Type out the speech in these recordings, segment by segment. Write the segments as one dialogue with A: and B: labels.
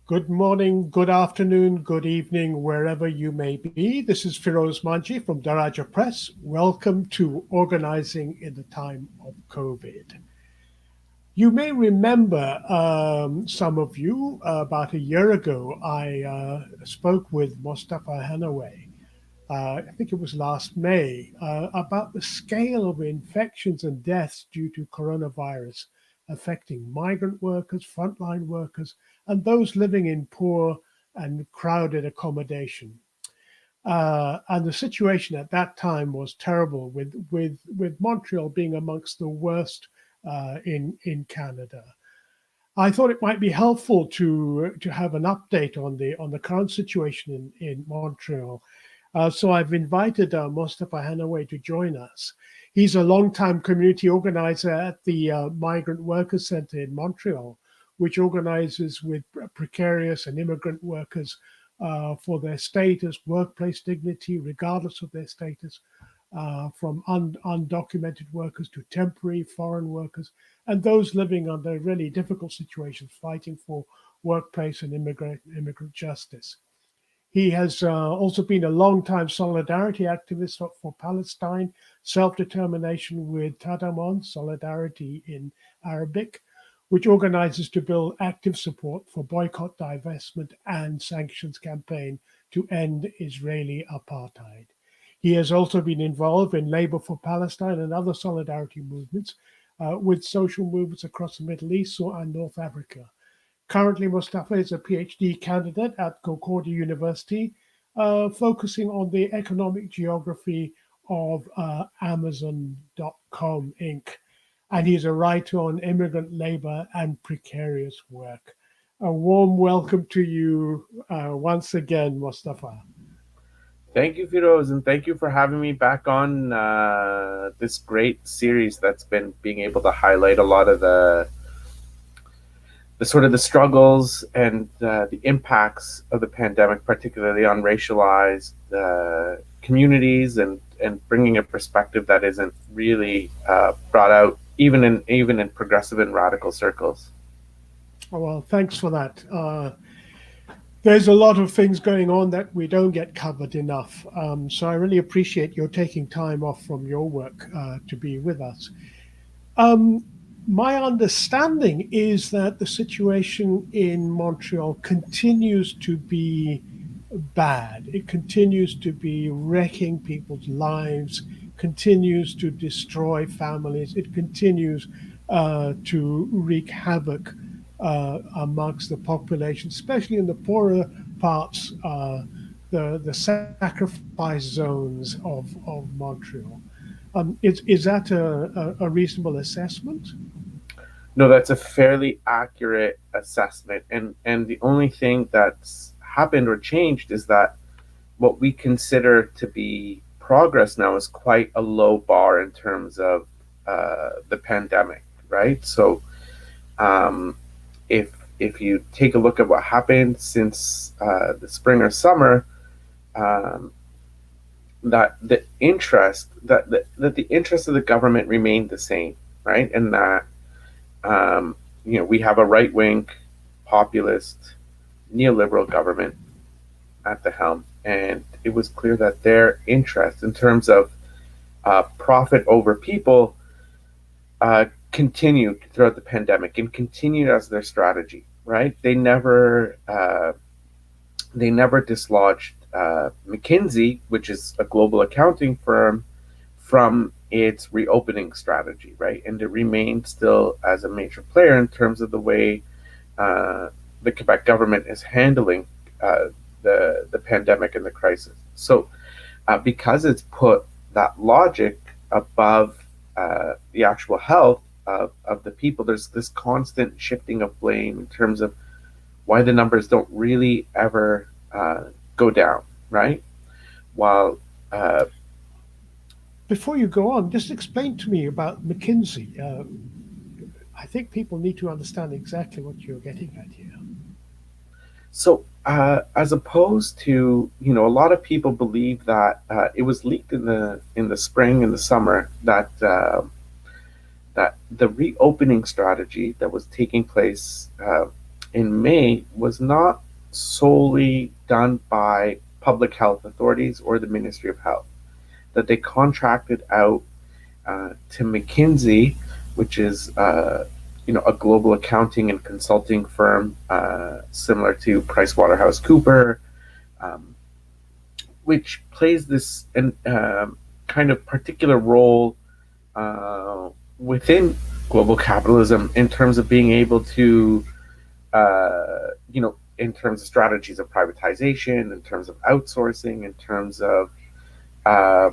A: Good morning, good afternoon, good evening, wherever you may be. This is Firoz Manji from Daraja Press. Welcome to Organizing in the Time of COVID. You may remember, some of you, about a year ago, I spoke with Mostafa Henaway. I think it was last May, about the scale of infections and deaths due to coronavirus affecting migrant workers, frontline workers, and those living in poor and crowded accommodation. And the situation at that time was terrible, with Montreal being amongst the worst in Canada. I thought it might be helpful to have an update on the current situation in Montreal. So I've invited Mostafa Henaway to join us. He's a longtime community organizer at the Migrant Workers Center in Montreal, which organizes with precarious and immigrant workers for their status, workplace dignity, regardless of their status, from undocumented workers to temporary foreign workers, and those living under really difficult situations, fighting for workplace and immigrant justice. He has also been a long-time solidarity activist for Palestine, self-determination with Tadamon, solidarity in Arabic, which organizes to build active support for boycott, divestment, and sanctions campaign to end Israeli apartheid. He has also been involved in Labor for Palestine and other solidarity movements with social movements across the Middle East and North Africa. Currently, Mostafa is a PhD candidate at Concordia University, focusing on the economic geography of Amazon.com Inc. And he's a writer on immigrant labor and precarious work. A warm welcome to you once again, Mostafa.
B: Thank you, Firoz, and thank you for having me back on this great series that's been being able to highlight a lot of the sort of the struggles and the impacts of the pandemic, particularly on racialized communities, and bringing a perspective that isn't really brought out even in progressive and radical circles.
A: Oh, well, thanks for that. There's a lot of things going on that we don't get covered enough. So I really appreciate your taking time off from your work to be with us. Um, my understanding is that the situation in Montreal continues to be bad. It continues to be wrecking people's lives, continues to destroy families. It continues to wreak havoc amongst the population, especially in the poorer parts, the sacrifice zones of Montreal. Is that a reasonable assessment?
B: No, that's a fairly accurate assessment, and the only thing that's happened or changed is that what we consider to be progress now is quite a low bar in terms of the pandemic, right? So um, if you take a look at what happened since the spring or summer, um, that the interest of the government remained the same, right? And that we have a right wing, populist, neoliberal government at the helm, and it was clear that their interest in terms of profit over people continued throughout the pandemic and continued as their strategy. Right? They never dislodged McKinsey, which is a global accounting firm, from its reopening strategy, right? And it remained still as a major player in terms of the way uh, the Quebec government is handling the pandemic and the crisis. So, because it's put that logic above the actual health of the people, there's this constant shifting of blame in terms of why the numbers don't really ever go down, right? While
A: Before you go on, just explain to me about McKinsey. I think people need to understand exactly what you're getting at here.
B: So, as opposed to, a lot of people believe that it was leaked in the spring and the summer that the reopening strategy that was taking place in May was not solely done by public health authorities or the Ministry of Health, that they contracted out to McKinsey, which is a global accounting and consulting firm similar to PricewaterhouseCooper, um, which plays this kind of particular role within global capitalism in terms of being able to, in terms of strategies of privatization, in terms of outsourcing, in terms of uh,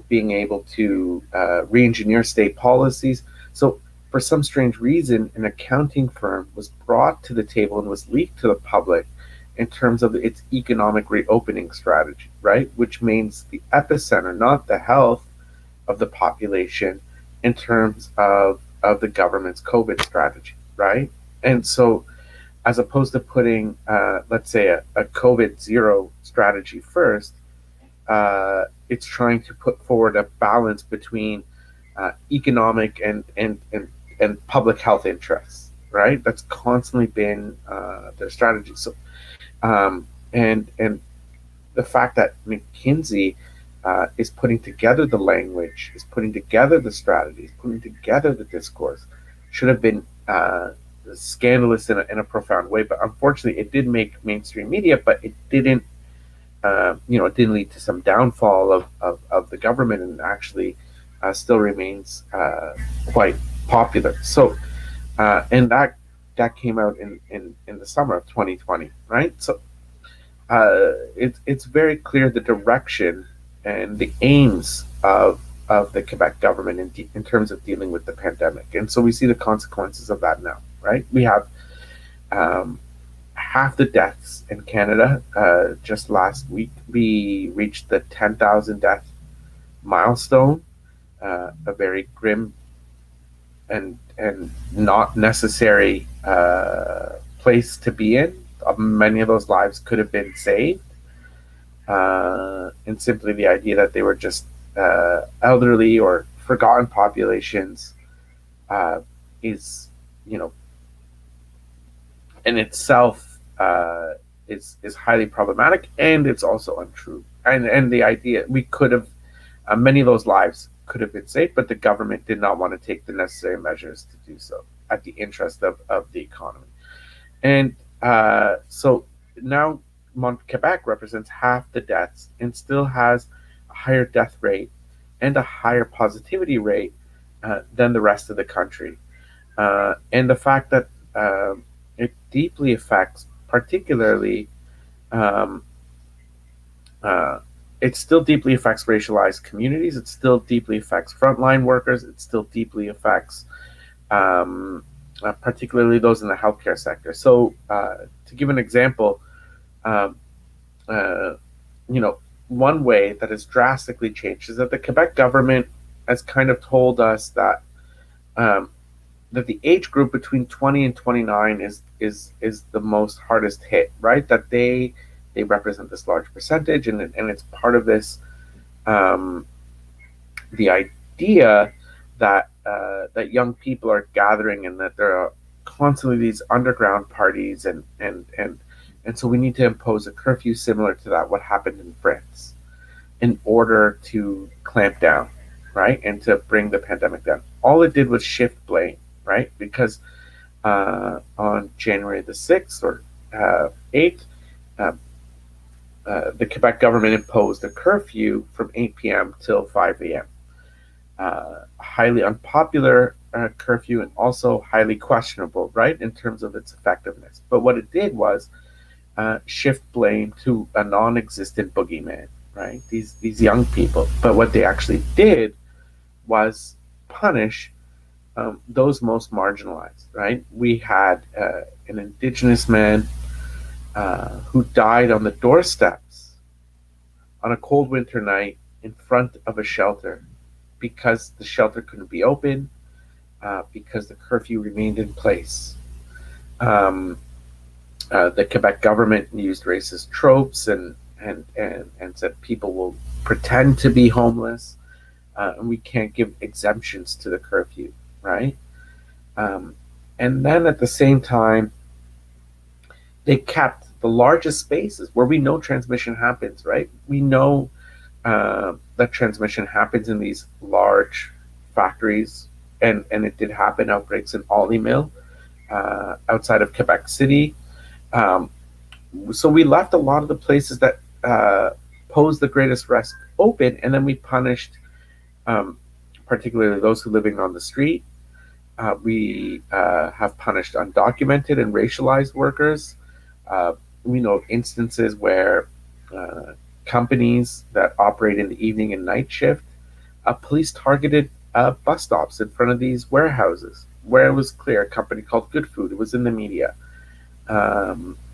B: being able to re-engineer state policies. So, for some strange reason, an accounting firm was brought to the table and was leaked to the public in terms of its economic reopening strategy, right? Which means the epicenter, not the health of the population, in terms of the government's COVID strategy, right? And so, as opposed to putting, let's say, a COVID zero strategy first, it's trying to put forward a balance between economic and public health interests, right? That's constantly been their strategy. So, and the fact that McKinsey is putting together the language, is putting together the strategies, putting together the discourse, should have been scandalous in a profound way. But unfortunately, it did make mainstream media, but it didn't. It didn't lead to some downfall of the government, and actually still remains quite popular. So, and that came out in the summer of 2020, right? So it's very clear the direction and the aims of the Quebec government in terms of dealing with the pandemic, and so we see the consequences of that now, right? We have um, half the deaths in Canada. Just last week, we reached the 10,000 death milestone, a very grim and not necessary place to be in. Many of those lives could have been saved, and simply the idea that they were just elderly or forgotten populations is, in itself is highly problematic, and it's also untrue. And the idea we could have many of those lives could have been saved, but the government did not want to take the necessary measures to do so at the interest of the economy. And so now Quebec represents half the deaths and still has a higher death rate and a higher positivity rate than the rest of the country. And the fact that it deeply affects, particularly, um, it still deeply affects racialized communities. It still deeply affects frontline workers. It still deeply affects, particularly those in the healthcare sector. So, to give an example, um, uh, one way that has drastically changed is that the Quebec government has kind of told us um, that the age group between 20 and 29 is the most hardest hit, right? That they represent this large percentage, and it's part of this, um, the idea that young people are gathering and that there are constantly these underground parties, and so we need to impose a curfew similar to that what happened in France in order to clamp down, right, and to bring the pandemic down. All it did was shift blame, right, because on January the 6th or 8th, the Quebec government imposed a curfew from 8 p.m. till 5 a.m. Highly unpopular curfew, and also highly questionable, right, in terms of its effectiveness. But what it did was shift blame to a non-existent boogeyman, right? These young people. But what they actually did was punish those most marginalized, right? We had an Indigenous man who died on the doorsteps on a cold winter night in front of a shelter because the shelter couldn't be open, because the curfew remained in place. Um, the Quebec government used racist tropes and said people will pretend to be homeless, and we can't give exemptions to the curfew, right? Um, and then at the same time, they kept the largest spaces where we know transmission happens, right? We know that transmission happens in these large factories, and it did happen, outbreaks in Ollie Mill, outside of Quebec City. Um, so we left a lot of the places that pose the greatest risk open, and then we punished um, particularly those who living on the street. We have punished undocumented and racialized workers. Uh, we know instances where uh, companies that operate in the evening and night shift, police targeted bus stops in front of these warehouses where it was clear a company called Good Food. It was in the media.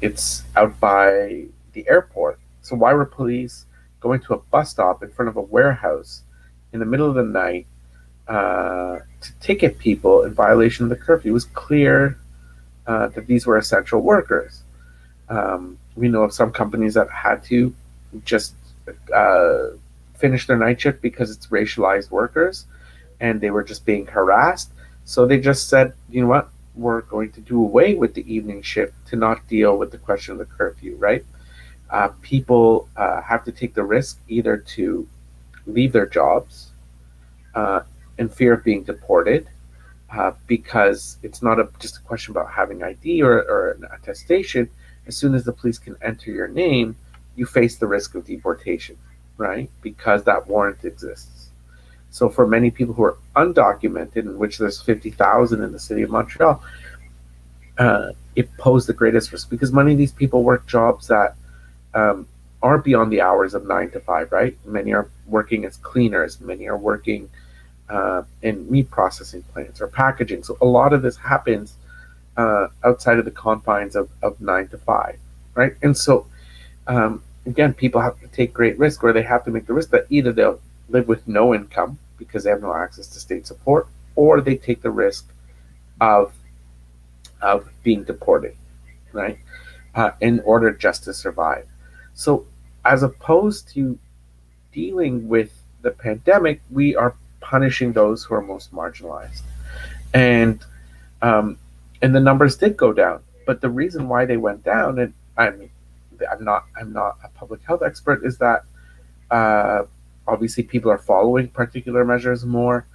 B: It's out by the airport. So why were police going to a bus stop in front of a warehouse in the middle of the night to ticket people in violation of the curfew? It was clear that these were essential workers. We know of some companies that had to just uh, finish their night shift because it's racialized workers and they were just being harassed. So they just said, you know what, we're going to do away with the evening shift to not deal with the question of the curfew, right? People have to take the risk either to leave their jobs uh, in fear of being deported, because it's not just a question about having ID or an attestation. As soon as the police can enter your name, you face the risk of deportation, right? Because that warrant exists. So for many people who are undocumented, in which there's 50,000 in the city of Montreal, it posed the greatest risk because many of these people work jobs that um, are beyond the hours of 9 to 5, right? Many are working as cleaners, many are working in meat processing plants or packaging. So a lot of this happens outside of the confines of 9 to 5, right? And so, again, people have to take great risk, or they have to make the risk that either they'll live with no income because they have no access to state support, or they take the risk of being deported, right? In order just to survive. So, as opposed to dealing with the pandemic, we are punishing those who are most marginalized, and um, and the numbers did go down. But the reason why they went down, and I'm not a public health expert, is that uh, obviously people are following particular measures more.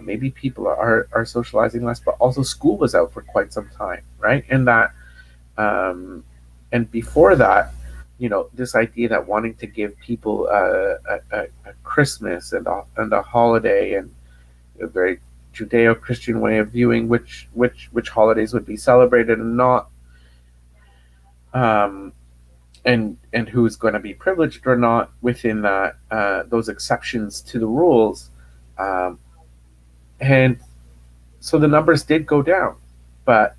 B: Maybe people are socializing less, but also school was out for quite some time, right? Um, and before that, this idea that wanting to give people a Christmas and a holiday and a very Judeo-Christian way of viewing which holidays would be celebrated and not, um, and who's going to be privileged or not within that, those exceptions to the rules, um, and so the numbers did go down, but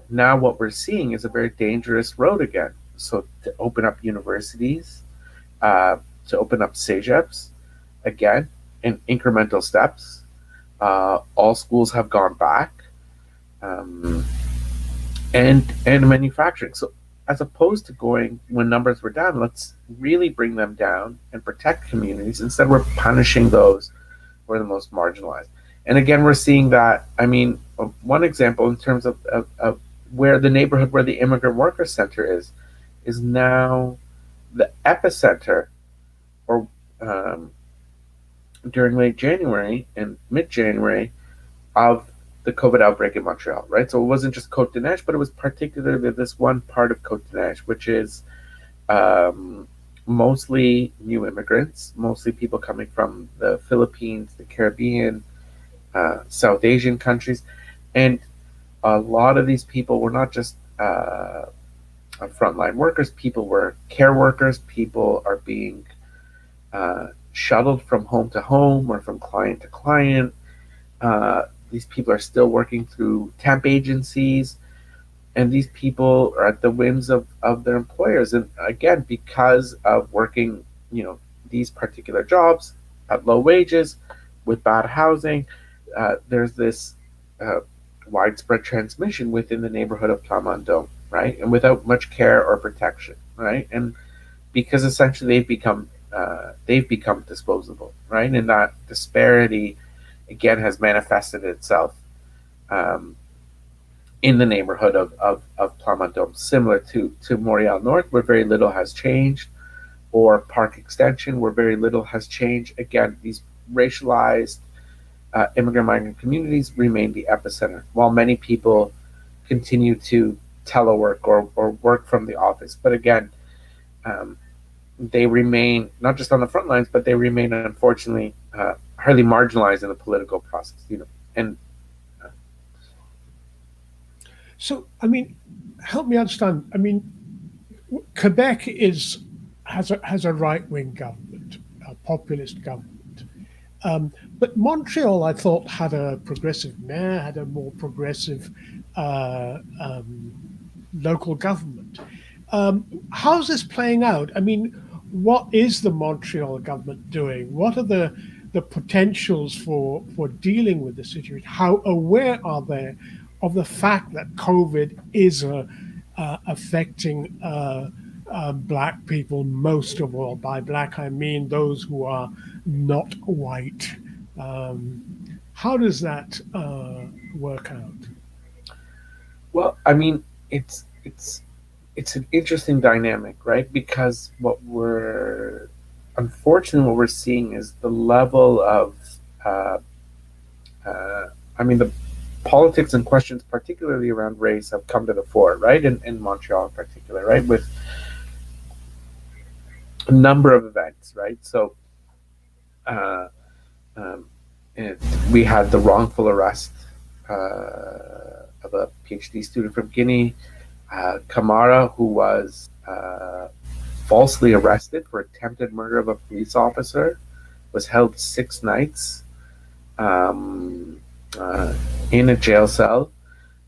B: now what we're seeing is a very dangerous road again. So to open up universities, uh, to open up CEGEPs, again, in incremental steps. All schools have gone back, um, and manufacturing. So as opposed to going when numbers were down, let's really bring them down and protect communities. Instead, we're punishing those who are the most marginalized. And again, we're seeing that. I mean, one example in terms of where the neighborhood where the immigrant worker center is now the epicenter, or during late January and mid January, of the COVID outbreak in Montreal, right? So it wasn't just Côte de Neige, but it was particularly this one part of Côte de Neige, which is um, mostly new immigrants, mostly people coming from the Philippines, the Caribbean, South Asian countries. And a lot of these people were not just frontline workers, people were care workers, people are being shuttled from home to home or from client to client. These people are still working through temp agencies, and these people are at the whims of their employers. And again, because of working, these particular jobs at low wages with bad housing, there's this uh, widespread transmission within the neighborhood of Plamondon, right? And without much care or protection, right? And because essentially they've become disposable, right? And that disparity again has manifested itself um, in the neighborhood of Plamondon, similar to Montreal North, where very little has changed, or Park Extension, where very little has changed. Again, these racialized immigrant migrant communities remain the epicenter, while many people continue to telework or work from the office. But again, um, they remain not just on the front lines, but they remain unfortunately highly marginalized in the political process. And
A: So, I mean, help me understand. I mean, Quebec has a right wing government, a populist government. But Montreal, I thought, had a progressive mayor, had a more progressive uh, um, local government. How's this playing out? I mean, what is the Montreal government doing? What are the potentials for dealing with the situation? How aware are they of the fact that COVID is affecting black people most of all? By black, I mean those who are not white. Um, how does that work out?
B: well, I mean, it's an interesting dynamic, right? Because unfortunately, what we're seeing is the level of, uh, uh, I mean, the politics and questions, particularly around race, have come to the fore, right? In Montreal in particular, right? With a number of events, right? So, uh, um, it, we had the wrongful arrest of a PhD student from Guinea, Kamara, who was falsely arrested for attempted murder of a police officer, was held 6 nights um, uh, in a jail cell,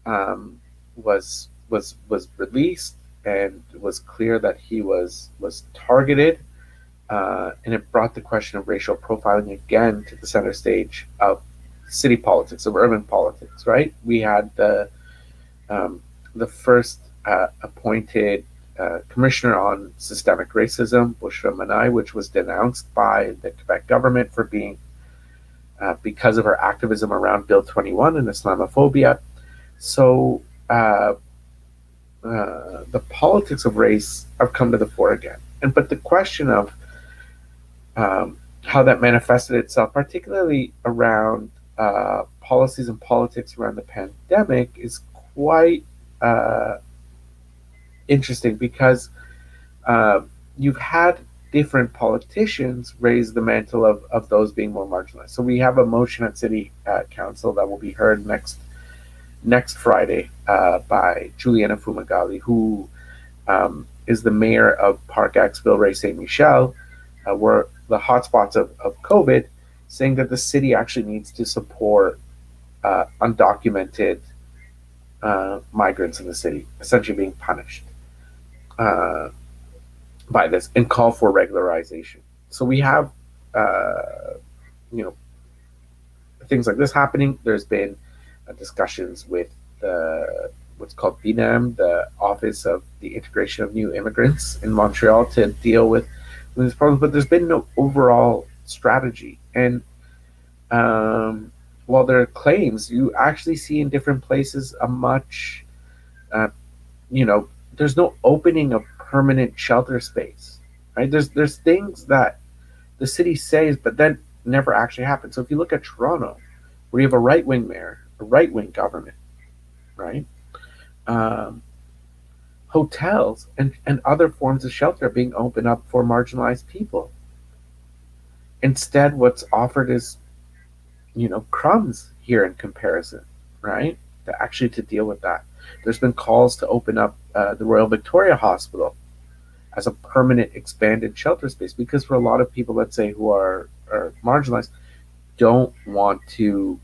B: um, was released, and it was clear that he was targeted, and it brought the question of racial profiling again to the center stage of city politics, of urban politics. Right? We had um, the first appointed commissioner on systemic racism, Bushra Manai, which was denounced by the Quebec government for being because of her activism around Bill 21 and Islamophobia. So the politics of race have come to the fore again. But the question of how that manifested itself, particularly around policies and politics around the pandemic, is quite uh, interesting, because uh, you've had different politicians raise the mantle of those being more marginalized. So we have a motion at City Council that will be heard next Friday by Juliana Fumagalli, who is the mayor of Park Exville, Ray Saint Michel, where the hotspots of COVID, saying that the city actually needs to support undocumented migrants in the city, essentially being punished uh, by this, and call for regularization. So we have, you know, things like this happening. There's been discussions with what's called BNAM, the Office of the Integration of New Immigrants in Montreal, to deal with these problems, but there's been no overall strategy. And while there are claims, you actually see in different places a much, uh, there's no opening of permanent shelter space, right? There's things that the city says, but then never actually happen. So if you look at Toronto, where you have a right wing mayor, a right wing government, right? Um, Hotels and other forms of shelter are being opened up for marginalized people. Instead, what's offered is, crumbs here in comparison, right? To deal with that. There's been calls to open up the Royal Victoria Hospital as a permanent expanded shelter space, because for a lot of people, let's say, who are marginalized, don't want to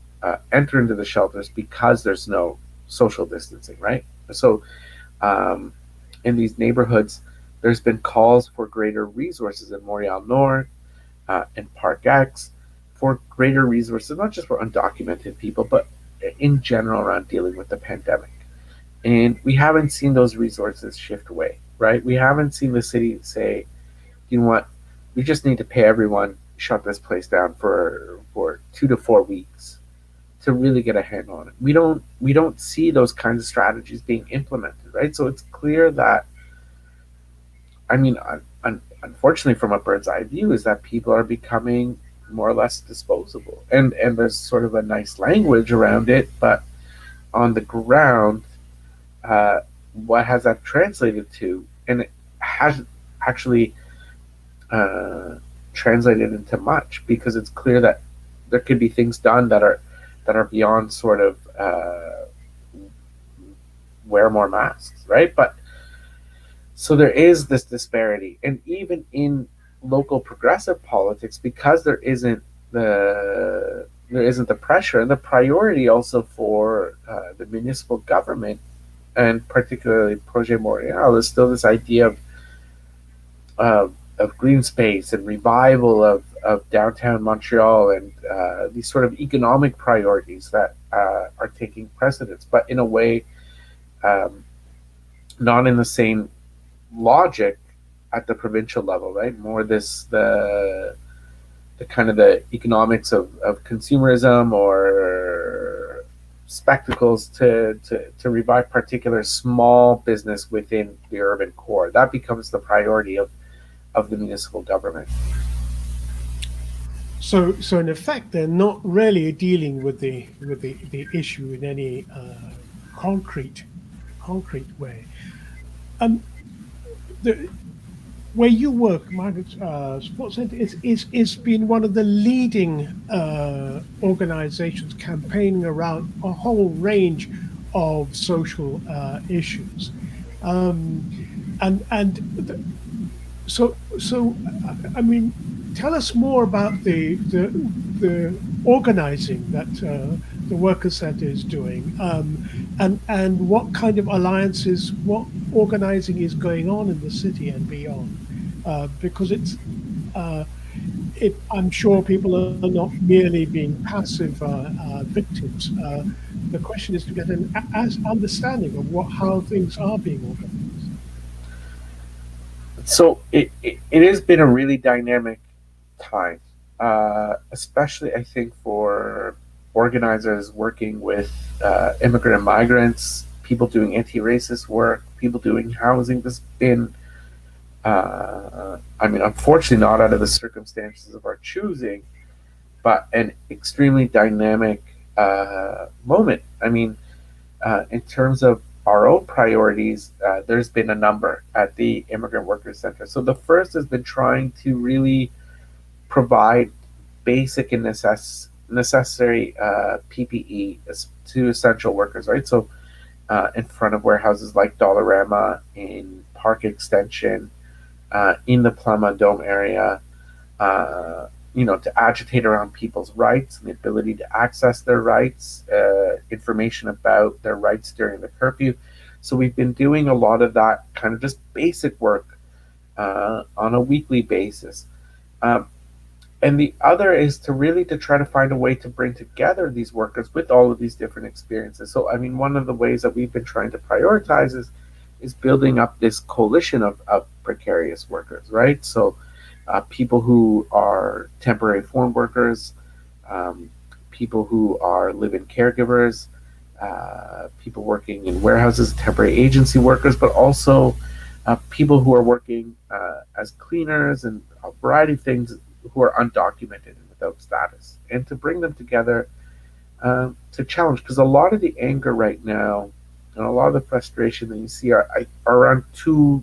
B: enter into the shelters because there's no social distancing, right? So in these neighborhoods, there's been calls for greater resources in Montreal North and Park X, for greater resources, not just for undocumented people, but in general around dealing with the pandemic. And we haven't seen those resources shift away, right? We haven't seen the city say, you know what, we just need to pay everyone, shut this place down for 2 to 4 weeks, to really get a handle on it. We don't see those kinds of strategies being implemented, right? So it's clear that, I mean, unfortunately, from a bird's eye view, is that people are becoming more or less disposable, and there's sort of a nice language around it, but on the ground, uh, what has that translated to? And it has actually uh, translated into much, because it's clear that there could be things done that are beyond sort of wear more masks, right? But so there is this disparity, and even in local progressive politics, because there isn't the pressure and the priority also for the municipal government, and particularly Projet Montreal, is still this idea of green space and revival of downtown Montreal, and these sort of economic priorities that are taking precedence, but in a way, um, not in the same logic at the provincial level, right? More this the kind of the economics of consumerism, or spectacles to revive particular small business within the urban core. That becomes the priority of the municipal government.
A: So in effect, they're not really dealing with the issue in any concrete concrete way. Um, the, where you work, Margaret Sports Centre is been one of the leading organisations campaigning around a whole range of social issues, um, and I mean, tell us more about the organizing that the Workers' Centre is doing, and what kind of alliances, what organizing is going on in the city and beyond, because uh, I'm sure people are not merely being passive victims. The question is to get an as understanding of how things are being organized.
B: So it has been a really dynamic time, especially I think for organizers working with immigrant and migrants, people doing anti-racist work, people doing housing. This has been, I mean, unfortunately, not out of the circumstances of our choosing, but an extremely dynamic moment. I mean, in terms of our own priorities, there's been a number at the Immigrant Workers Center. So the first has been trying to really provide basic and necessary PPE to essential workers, right? So in front of warehouses like Dollarama, in Park Extension, in the Plamondon area, to agitate around people's rights and the ability to access their rights, information about their rights during the curfew. So we've been doing a lot of that kind of just basic work on a weekly basis. Um, and the other is to really to try to find a way to bring together these workers with all of these different experiences. So I mean, one of the ways that we've been trying to prioritize is building up this coalition of precarious workers, right? So people who are temporary foreign workers, um, people who are live-in caregivers, people working in warehouses, temporary agency workers, but also people who are working as cleaners and a variety of things, who are undocumented and without status, and to bring them together to challenge, because a lot of the anger right now and a lot of the frustration that you see are around two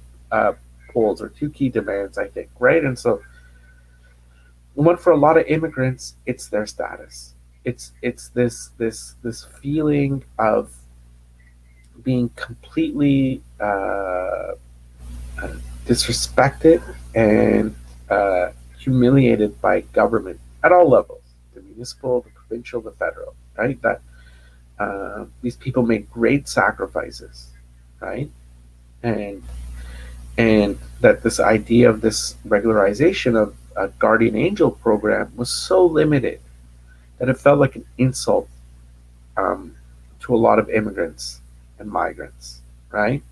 B: poles, or two key demands, I think, right? And so, one, for a lot of immigrants, it's their status. It's this feeling of being completely disrespected and humiliated by government at all levels, the municipal, the provincial, the federal, right? That these people make great sacrifices, right? And that this idea of this regularization of a guardian angel program was so limited that it felt like an insult um, to a lot of immigrants and migrants, right?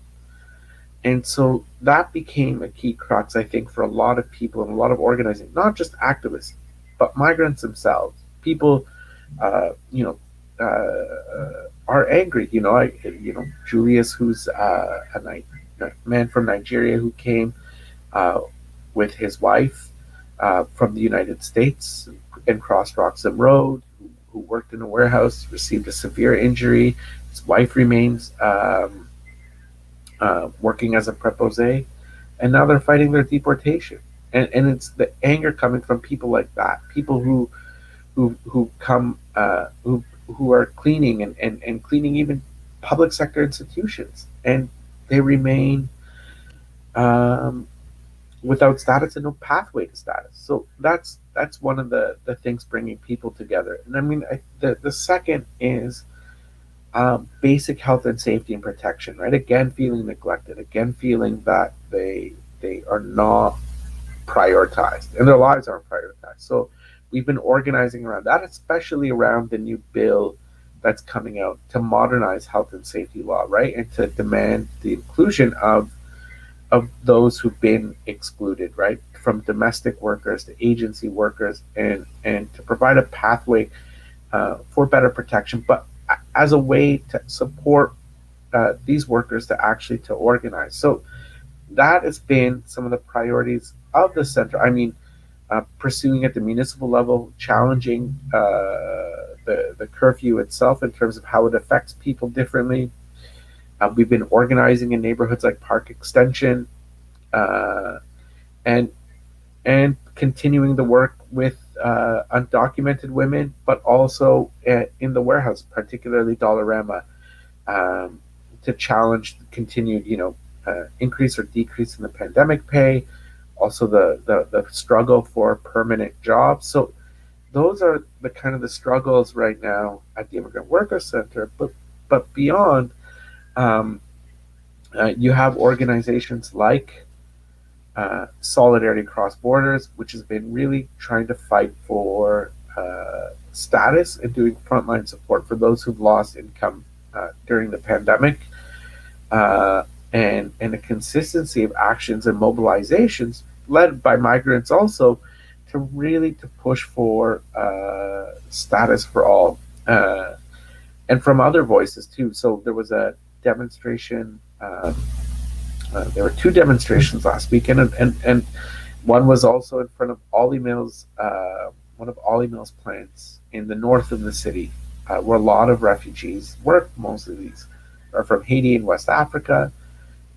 B: And so that became a key crux, I think, for a lot of people and a lot of organizing, not just activists, but migrants themselves. People, uh, you know, are angry. Julius, who's a man from Nigeria who came uh, with his wife from the United States and crossed Roxham Road, who worked in a warehouse, received a severe injury. His wife remains working as a preposé, and now they're fighting their deportation. And it's the anger coming from people like that, people who come who are cleaning and cleaning even public sector institutions, and they remain um, without status and no pathway to status. So that's one of the things bringing people together. And I mean, the second is basic health and safety and protection. Right? Again, feeling neglected. Again, feeling that they are not prioritized and their lives aren't prioritized. So we've been organizing around that, especially around the new bill that's coming out to modernize health and safety law, right, and to demand the inclusion of those who've been excluded, right, from domestic workers to agency workers, and to provide a pathway for better protection, but as a way to support these workers to actually to organize. So that has been some of the priorities of the center. I mean, pursuing at the municipal level, challenging the curfew itself in terms of how it affects people differently. We've been organizing in neighborhoods like Park Extension, uh, and continuing the work with undocumented women, but also in the warehouse, particularly Dollarama, um, to challenge the continued, increase or decrease in the pandemic pay, also the struggle for permanent jobs. So those are the kind of the struggles right now at the Immigrant Worker Center. But beyond, um, you have organizations like Solidarity Cross Borders, which has been really trying to fight for status and doing frontline support for those who've lost income during the pandemic, uh, and a consistency of actions and mobilizations led by migrants also to really to push for status for all, and from other voices too. So there was a demonstration. There were two demonstrations last weekend, and one was also in front of Ollie Mills, one of Ollie Mills plants in the north of the city, where a lot of refugees work. Most of these are from Haiti and West Africa,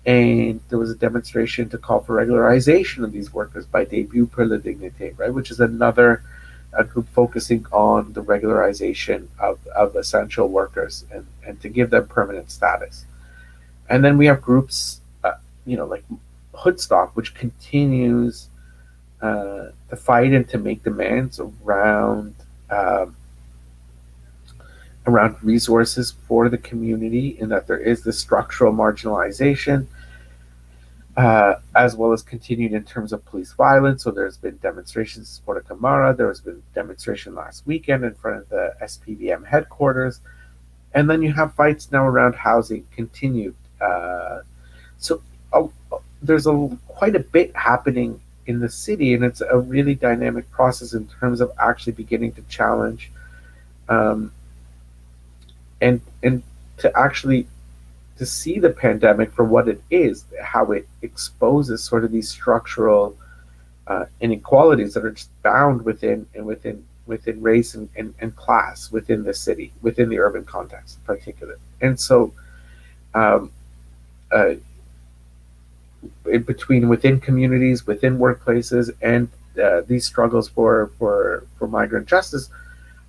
B: and there was a demonstration to call for regularization of these workers by Debut pour la Dignité, right, which is another group focusing on the regularization of essential workers and to give them permanent status. And then we have groups, like Hoodstock, which continues to fight and to make demands um, around resources for the community, in that there is this structural marginalization, as well as continued in terms of police violence. So there's been demonstrations in support of Camara. There has been demonstration last weekend in front of the SPVM headquarters. And then you have fights now around housing continued. So there's quite a bit happening in the city, and it's a really dynamic process in terms of actually beginning to challenge, um, and to actually to see the pandemic for what it is, how it exposes sort of these structural inequalities that are just bound within race and class within the city, within the urban context in particular. And so, um, uh, within communities, within workplaces, and these struggles for migrant justice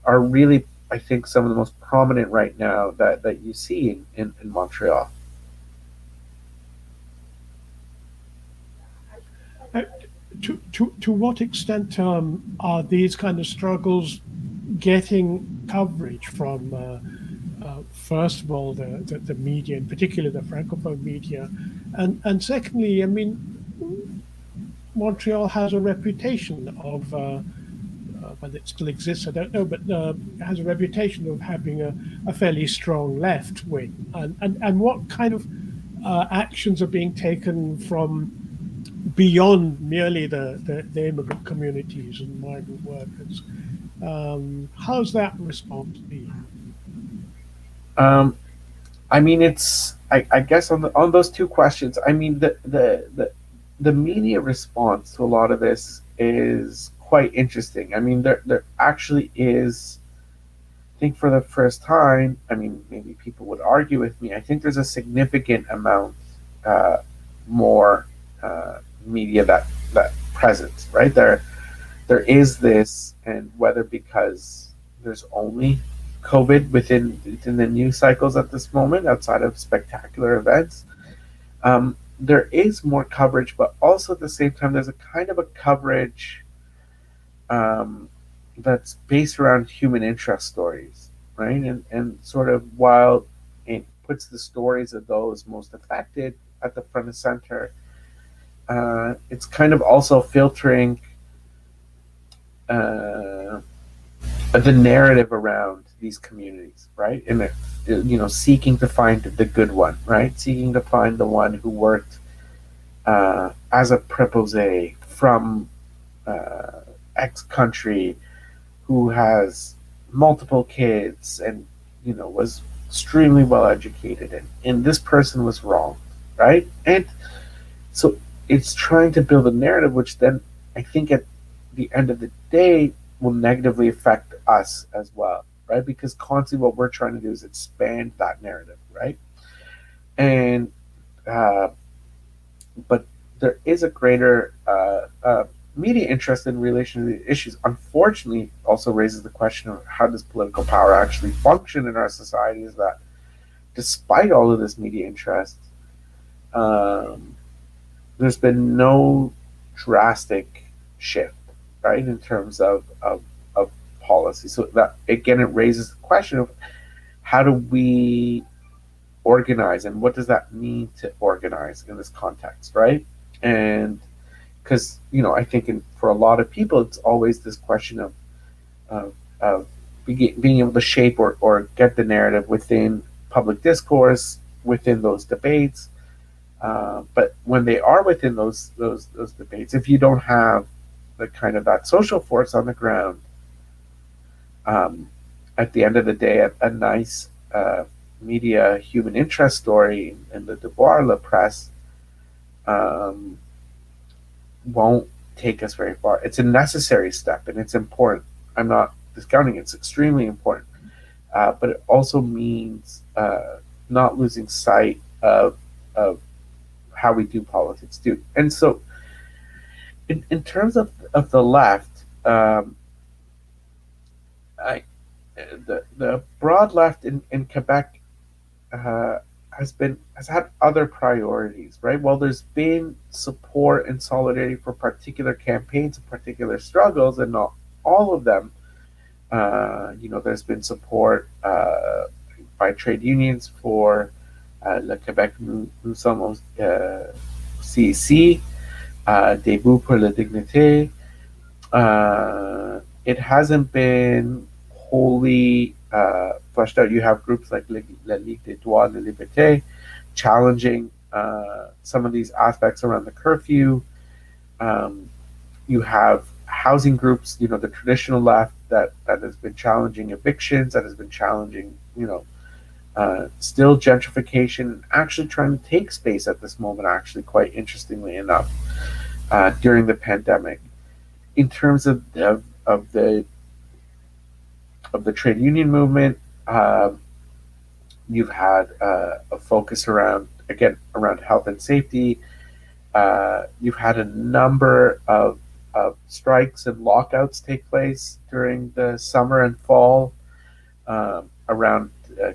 B: are really, I think, some of the most prominent right now that you see in Montreal.
A: Uh, to what extent are these kind of struggles getting coverage from, first of all, the media, in particular the francophone media, and secondly, I mean, Montreal has a reputation of, whether it still exists, I don't know, but it has a reputation of having a fairly strong left wing, and what kind of actions are being taken from beyond merely the immigrant communities and migrant workers. How's that response been?
B: Um, I mean, I guess on those two questions. I mean, the media response to a lot of this is quite interesting. I mean, there actually is. I think for the first time, I mean, maybe people would argue with me. I think there's a significant amount uh, more media that present, right? There is this, and whether because there's only COVID within the news cycles at this moment, outside of spectacular events, there is more coverage, but also at the same time, there's a kind of a coverage um, that's based around human interest stories, right? And sort of while it puts the stories of those most affected at the front and center, it's kind of also filtering uh, the narrative around these communities, right? And seeking to find the good one, right? Seeking to find the one who worked as a preposé from uh, X country, who has multiple kids and was extremely well educated, and this person was wrong, right? And so it's trying to build a narrative which then I think at the end of the day will negatively affect us as well, right? Because constantly what we're trying to do is expand that narrative, right? And uh, but there is a greater media interest in relation to the issues. Unfortunately, also raises the question of how does political power actually function in our society? Is that despite all of this media interest, um, there's been no drastic shift, right, in terms of policy. So that again, it raises the question of how do we organize, and what does that mean to organize in this context, right? And because I think for a lot of people, it's always this question of being able to shape or get the narrative within public discourse, within those debates. But when they are within those debates, if you don't have the kind of that social force on the ground, um, at the end of the day, a nice media human interest story in the devoir la presse um, won't take us very far. It's a necessary step and it's important. I'm not discounting it. It's extremely important. But it also means not losing sight of how we do politics too. And so, in terms of the left, I, the broad left in Quebec uh, has had other priorities, right? Well, there's been support and solidarity for particular campaigns and particular struggles, and not all of them. There's been support by trade unions for le Québec nous sommes ici, debout pour la dignité. It hasn't been wholly fleshed out. You have groups like La Ligue des Droits de Liberté challenging some of these aspects around the curfew. Um, you have housing groups, the traditional left that has been challenging evictions, that has been challenging, still gentrification, actually trying to take space at this moment, actually, quite interestingly enough, during the pandemic. In terms of the trade union movement, you've had a focus around health and safety. You've had a number of strikes and lockouts take place during the summer and fall around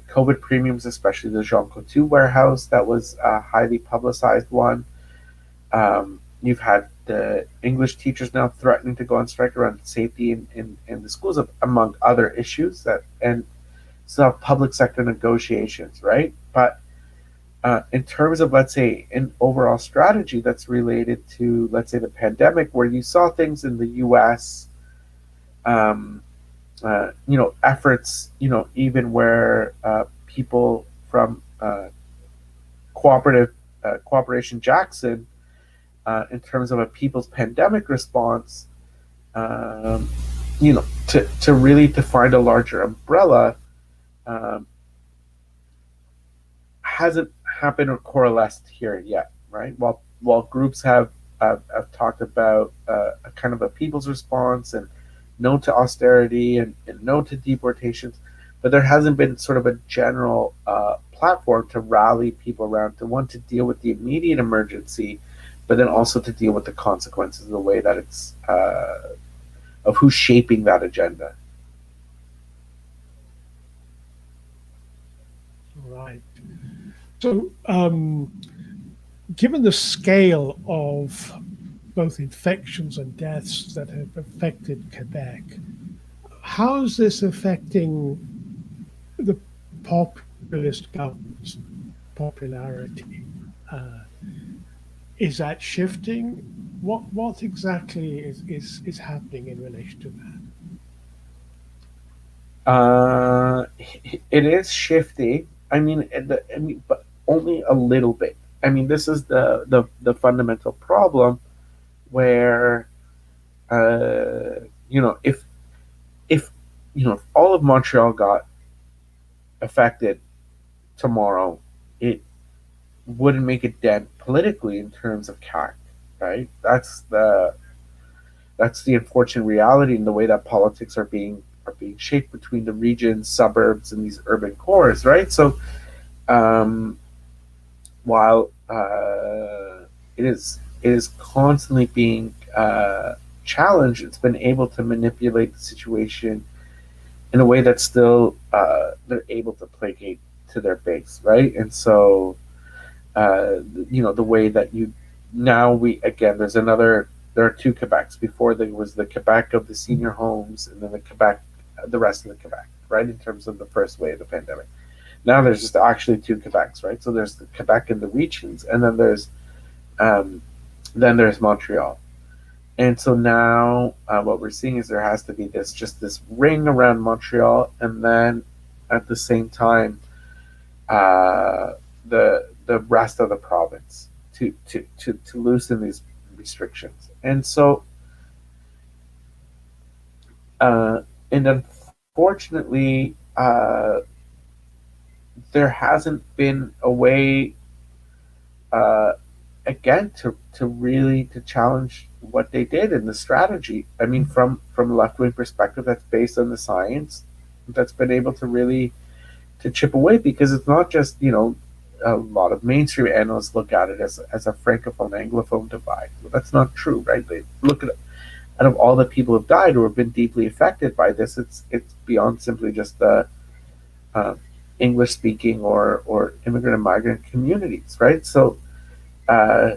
B: COVID premiums, especially the Jean Coutu warehouse. That was a highly publicized one. You've had the English teachers now threatening to go on strike around safety in the schools, among other issues and still have public sector negotiations, right? But in terms of, let's say, an overall strategy that's related to, let's say, the pandemic, where you saw things in the U.S., um, efforts, even where people from Cooperation Jackson, in terms of a people's pandemic response, um, to really to find a larger umbrella, um, hasn't happened or coalesced here yet, right? While groups have talked about a kind of a people's response and no to austerity and no to deportations, but there hasn't been sort of a general platform to rally people around to want to deal with the immediate emergency, but then also to deal with the consequences of the way that it's of who's shaping that agenda.
A: Right. So, given the scale of both infections and deaths that have affected Quebec, how is this affecting the populist government's popularity? Is that shifting? What exactly is happening in relation to
B: It is shifty. But only a little bit. I mean, this is the fundamental problem where you know if if all of Montreal got affected tomorrow, it wouldn't make a dent politically in terms of CAC, right? That's the unfortunate reality in the way that politics are being shaped between the regions, suburbs, and these urban cores, right? So um, while it is constantly being challenged, it's been able to manipulate the situation in a way that still they're able to placate to their base, right? And so the way that you now we again there are two Quebecs. Before there was the Quebec of the senior homes, and then the rest of the Quebec, right? In terms of the first wave of the pandemic. Now there's just actually two Quebecs, right? So there's the Quebec in the regions, and um, then there's Montreal. And so now what we're seeing is there has to be this ring around Montreal, and then at the same time uh, the rest of the province to loosen these restrictions. And so uh, and unfortunately there hasn't been a way uh, again to really to challenge what they did in the strategy. I mean, from a left wing perspective, that's based on the science, that's been able to really to chip away, because it's not just a lot of mainstream analysts look at it as a francophone anglophone divide. Well, that's not true, right? They look at out of all the people who've died or have been deeply affected by this, it's beyond simply just the uh, English speaking or immigrant and migrant communities, right? So uh,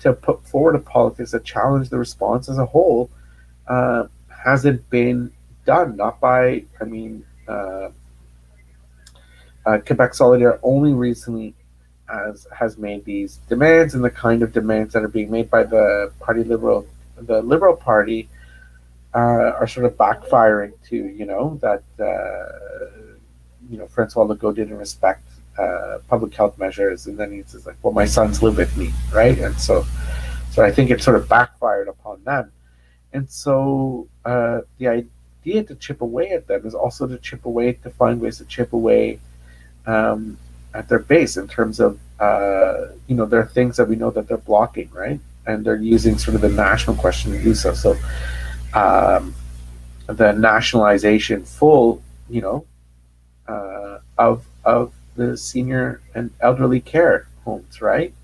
B: to put forward a politics that challenge the response as a whole uh, hasn't been done. Not by, Quebec Solidaire only recently has made these demands, and the kind of demands that are being made by the Liberal Party are sort of backfiring to that Francois Legault didn't respect public health measures, and then he's just like, well, my sons live with me, right? And so I think it sort of backfired upon them. And so the idea to chip away at them is also to find ways to chip away at their base in terms of there are things that we know that they're blocking, right? And they're using sort of the national question to do so. So the nationalization of the senior and elderly care homes, right?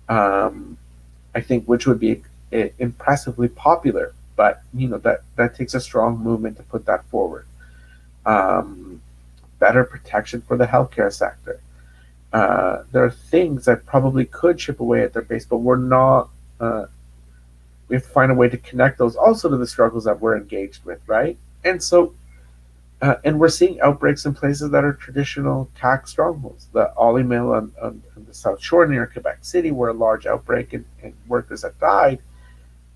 B: I think which would be impressively popular, but that takes a strong movement to put that forward. Um, Better protection for the healthcare sector. There are things that probably could chip away at their base, but we're not. We have to find a way to connect those also to the struggles that we're engaged with, right? And so, and we're seeing outbreaks in places that are traditional CAC strongholds. The Ollie Mill on the South Shore near Quebec City, where a large outbreak and workers that died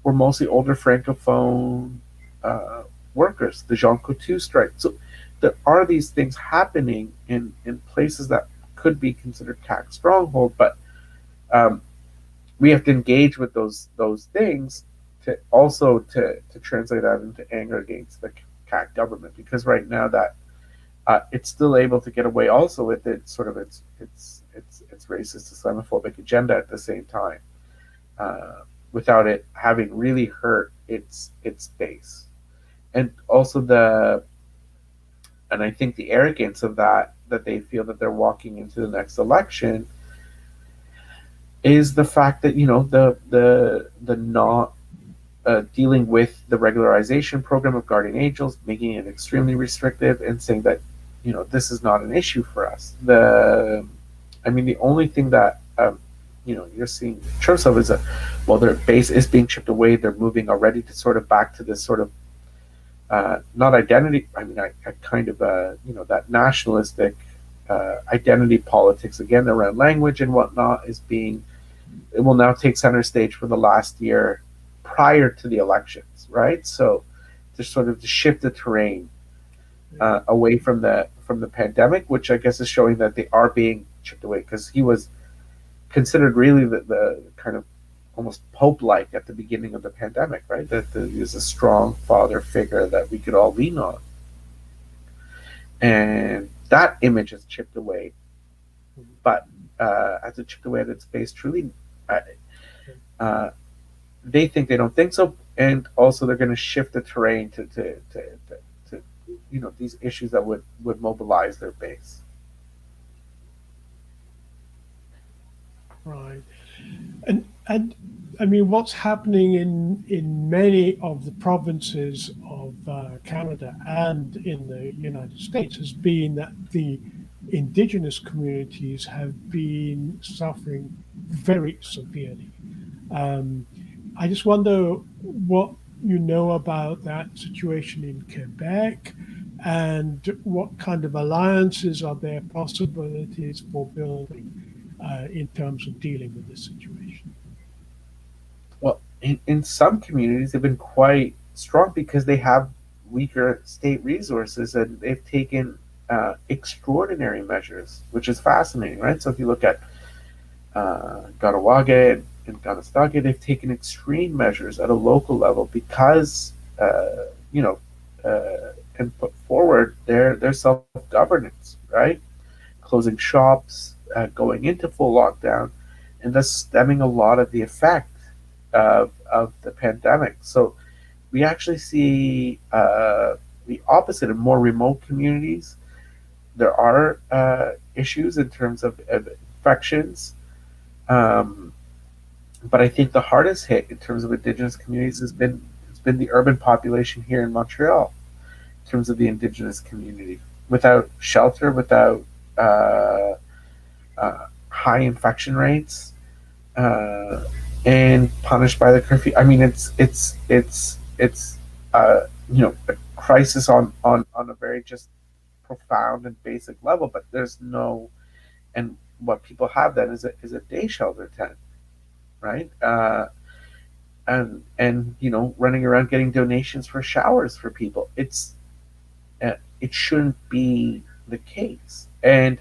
B: were mostly older Francophone workers, the Jean Coutu strike. So there are these things happening in places that could be considered CAC stronghold, but um, we have to engage with those things to also to translate that into anger against the CAC government, because right now that it's still able to get away also with its its racist Islamophobic agenda at the same time, uh, without it having really hurt its base. And also and I think the arrogance of that they feel that they're walking into the next election is the fact that the not dealing with the regularization program of guardian angels, making it extremely restrictive, and saying that this is not an issue for us. The only thing that you're seeing in terms of is that, well, their base is being chipped away. They're moving already to sort of back to this sort of not identity. I kind of that nationalistic identity politics again around language and whatnot is being. It will now take center stage for the last year prior to the elections, right? So to sort of to shift the terrain away from the pandemic, which I guess is showing that they are being chipped away, because he was considered really the kind of almost pope-like at the beginning of the pandemic, right? That he was a strong father figure that we could all lean on, and that image is chipped away. But as it chipped away at its base, truly, they think they don't think so, and also they're going to shift the terrain to these issues that would mobilize their base.
A: Right. And I mean, what's happening in many of the provinces of Canada and in the United States has been that the Indigenous communities have been suffering very severely. Um, I just wonder what you know about that situation in Quebec, and what kind of alliances are there possibilities for building in terms of dealing with this situation?
B: Well, in some communities, they've been quite strong because they have weaker state resources, and they've taken extraordinary measures, which is fascinating, right? So if you look at Ganawaga and Ganastanga, they've taken extreme measures at a local level because, and put forward their self governance, right? Closing shops, going into full lockdown, and thus stemming a lot of the effect of the pandemic. So we actually see the opposite in more remote communities. There are issues in terms of infections, but I think the hardest hit in terms of Indigenous communities has been the urban population here in Montreal. In terms of the Indigenous community, without shelter, without high infection rates, and punished by the curfew. I mean, it's a crisis on a very just profound and basic level. But there's no, and what people have then is a day shelter tent, right? And running around getting donations for showers for people. It shouldn't be the case. And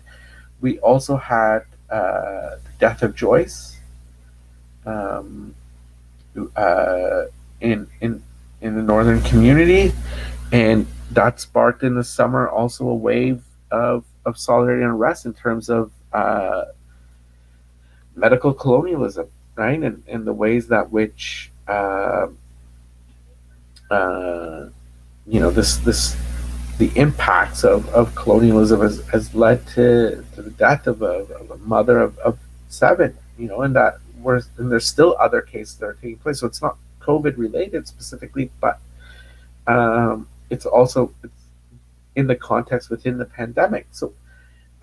B: we also had the death of Joyce, in the northern community, and that sparked in the summer also a wave of solidarity and unrest in terms of medical colonialism, right? And the ways that which this the impacts of colonialism has led to the death of a mother of seven, and there's still other cases that are taking place. So it's not COVID related specifically, but it's in the context within the pandemic. So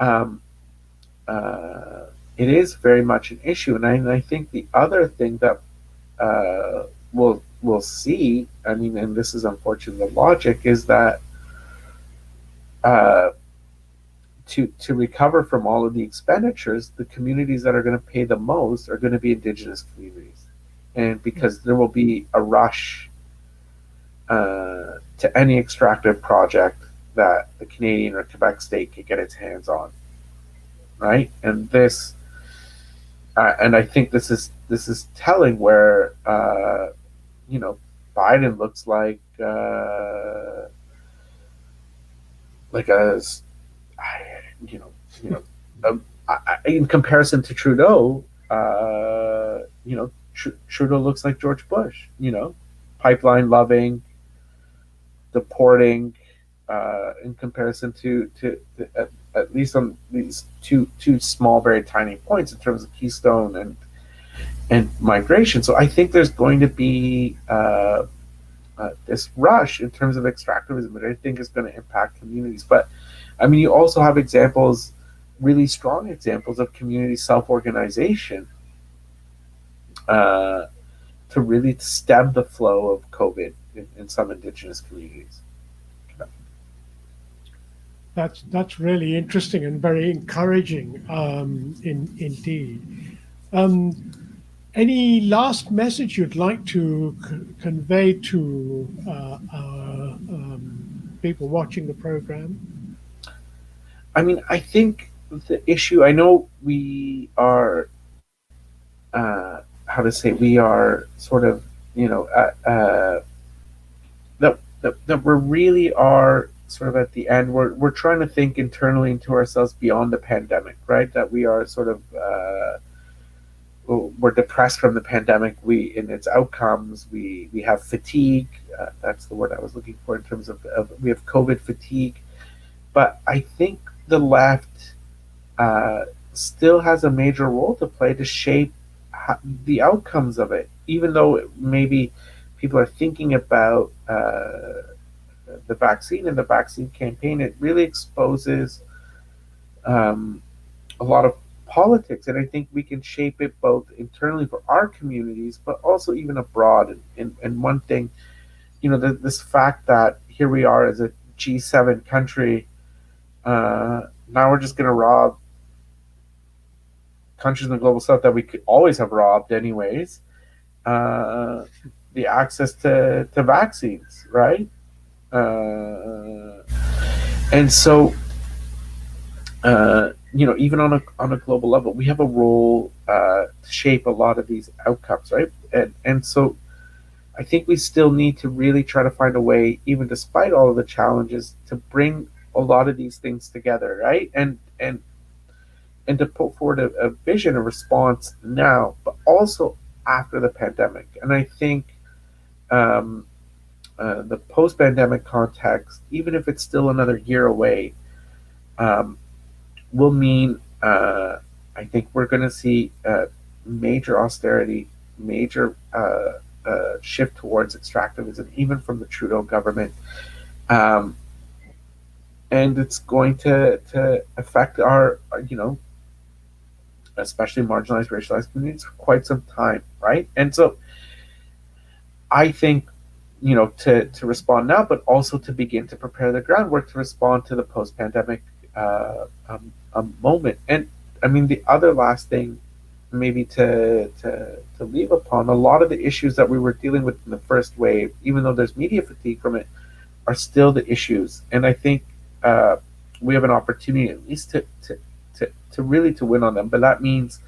B: um, it is very much an issue, and I think the other thing that we'll see, I mean, and this is unfortunately the logic, is that uh, to recover from all of the expenditures, the communities that are going to pay the most are going to be Indigenous communities, and because there will be a rush to any extractive project that the Canadian or Quebec state could get its hands on, right? And I think this is telling where Biden looks like a you know, you know, in comparison to Trudeau, Trudeau looks like George Bush. Pipeline loving, deporting, in comparison to at least on these two small, very tiny points in terms of Keystone and migration. So I think there's going to be this rush in terms of extractivism that I think is going to impact communities. But I mean, you also have examples, really strong examples of community self-organization to really stem the flow of COVID in some Indigenous communities.
A: That's really interesting and very encouraging, indeed. Any last message you'd like to convey to our people watching the program?
B: I mean, I think the issue, I know we are, how to say, we are sort of, that we really are sort of at the end. We're trying to think internally into ourselves beyond the pandemic, right? That we are sort of, we're depressed from the pandemic. In its outcomes, we have fatigue. That's the word I was looking for in terms of we have COVID fatigue. But I think the left still has a major role to play to shape the outcomes of it, even though maybe people are thinking about the vaccine and the vaccine campaign. It really exposes a lot of politics, and I think we can shape it both internally for our communities, but also even abroad. And one thing, this fact that here we are as a G7 country, now we're just going to rob countries in the global south that we could always have robbed anyways, the access to vaccines, right? And so, even on a global level, we have a role to shape a lot of these outcomes, right? And so, I think we still need to really try to find a way, even despite all of the challenges, to bring a lot of these things together, right? And to put forward a vision, a response now, but also after the pandemic. And I think the post-pandemic context, even if it's still another year away, will mean I think we're going to see major austerity, major shift towards extractivism, even from the Trudeau government. And it's going to affect our especially marginalized, racialized communities for quite some time, right? And so I think, to respond now, but also to begin to prepare the groundwork to respond to the post-pandemic moment. And I mean, the other last thing, maybe to leave upon, a lot of the issues that we were dealing with in the first wave, even though there's media fatigue from it, are still the issues. And I think we have an opportunity at least to really to win on them. But that means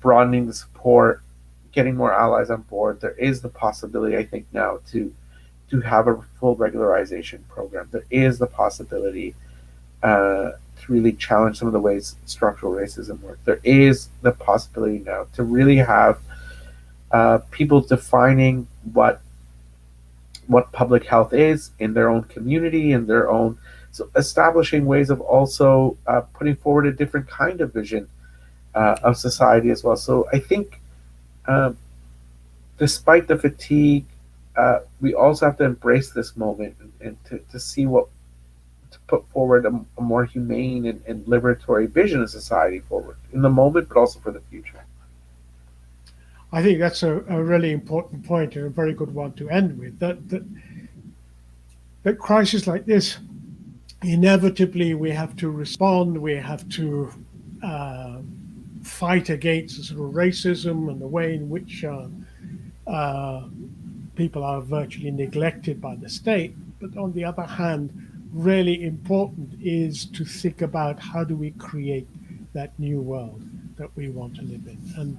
B: broadening the support, getting more allies on board. There is the possibility, I think, now to have a full regularization program. There is the possibility to really challenge some of the ways structural racism works. There is the possibility now to really have people defining what public health is in their own community, in their own, so establishing ways of also putting forward a different kind of vision of society as well. So I think despite the fatigue, we also have to embrace this moment and to see to put forward a more humane and liberatory vision of society forward in the moment, but also for the future.
A: I think that's a really important point and a very good one to end with. That crisis like this, inevitably we have to respond. We have to fight against the sort of racism and the way in which people are virtually neglected by the state. But on the other hand, really important is to think about how do we create that new world that we want to live in. And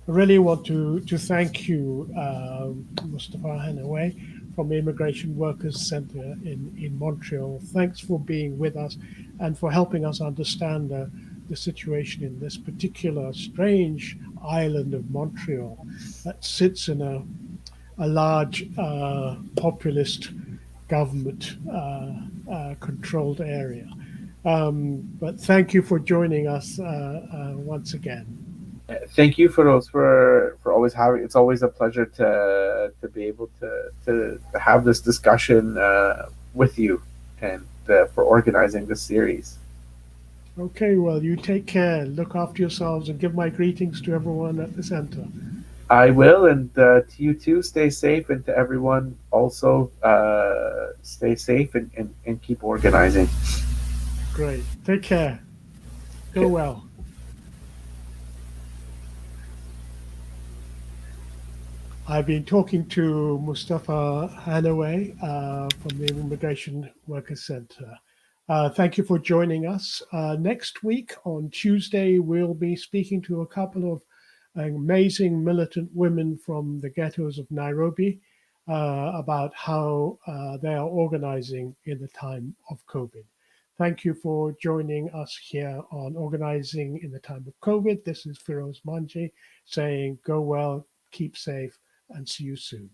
A: I really want to thank you, Mostafa Henaway from the Immigration Workers Center in Montreal. Thanks for being with us and for helping us understand the situation in this particular strange island of Montreal that sits in a large populist government controlled area. But thank you for joining us once again.
B: Thank you for those for always having. It's always a pleasure to be able to have this discussion with you, and for organizing this series.
A: Okay, well, you take care, look after yourselves, and give my greetings to everyone at the center.
B: I will, and to you too. Stay safe, and to everyone also, stay safe and keep organizing.
A: Great. Take care. Go
B: Okay.
A: well. I've been talking to Mostafa Henaway from the Immigration Workers Center. Thank you for joining us. Next week on Tuesday, we'll be speaking to a couple of amazing militant women from the ghettos of Nairobi about how they are organizing in the time of COVID. Thank you for joining us here on Organizing in the Time of COVID. This is Firoz Manji saying, go well, keep safe, and see you soon.